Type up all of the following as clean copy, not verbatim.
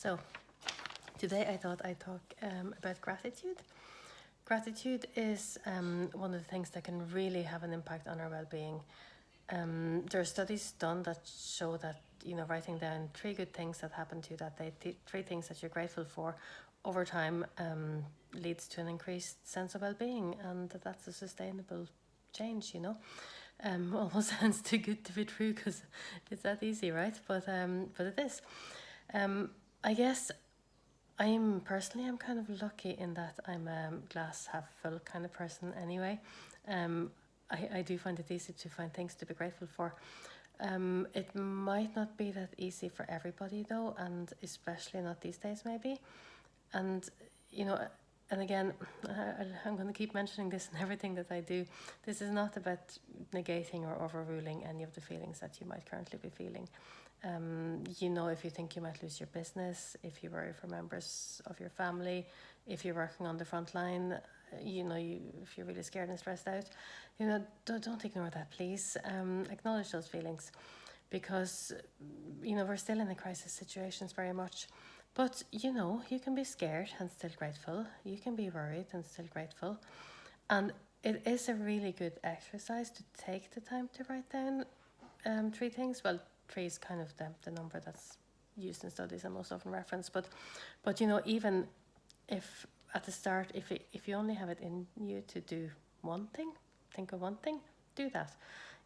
So today I thought I'd talk about gratitude. Gratitude is one of the things that can really have an impact on our well-being. There are studies done that show that writing down 3 good things that happen to you that day, 3 things that you're grateful for over time leads to an increased sense of well-being, and that's a sustainable change. Almost sounds too good to be true because it's that easy, right? But it is. I guess I'm kind of lucky in that I'm a glass half full kind of person anyway. I do find it easy to find things to be grateful for. It might not be that easy for everybody though, and especially not these days maybe. And and again, I'm going to keep mentioning this in everything that I do. This is not about negating or overruling any of the feelings that you might currently be feeling. If you think you might lose your business, if you worry for members of your family, if you're working on the front line, if you're really scared and stressed out, don't ignore that, please. Acknowledge those feelings, because we're still in a crisis situations very much. But you can be scared and still grateful. You can be worried and still grateful. And it is a really good exercise to take the time to write down 3 things. Well, 3 is kind of the number that's used in studies and most often referenced. But even if at the start, if you only have it in you to do one thing, think of one thing, do that.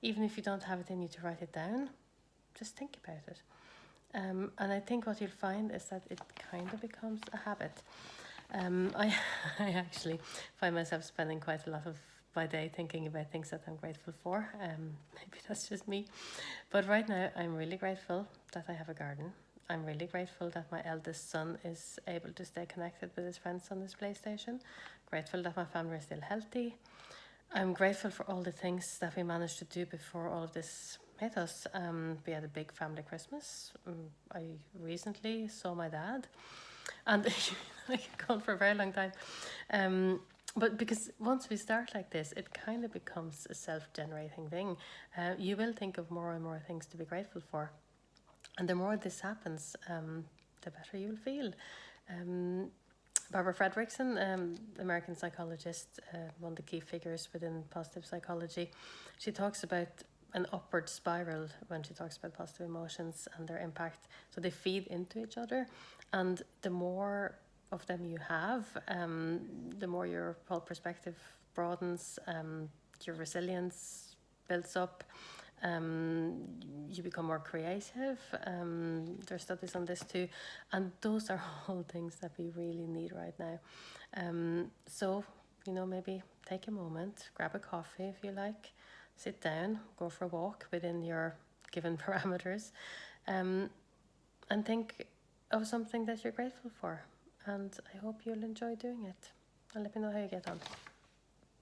Even if you don't have it in you to write it down, just think about it. And I think what you'll find is that it kind of becomes a habit. I actually find myself spending quite a lot of my day thinking about things that I'm grateful for. Maybe that's just me. But right now, I'm really grateful that I have a garden. I'm really grateful that my eldest son is able to stay connected with his friends on his PlayStation. Grateful that my family is still healthy. I'm grateful for all the things that we managed to do before all of this hit us. We had a big family Christmas. I recently saw my dad, and I could go on for a very long time. But because once we start like this, it kind of becomes a self-generating thing. You will think of more and more things to be grateful for. And the more this happens, the better you'll feel. Barbara Fredrickson, American psychologist, one of the key figures within positive psychology, she talks about an upward spiral when she talks about positive emotions and their impact. So they feed into each other, and the more of them you have, the more your whole perspective broadens, your resilience builds up, you become more creative. There's studies on this too, and those are all things that we really need right now. So maybe take a moment, grab a coffee if you like, sit down, go for a walk within your given parameters, and think of something that you're grateful for. And I hope you'll enjoy doing it. And let me know how you get on.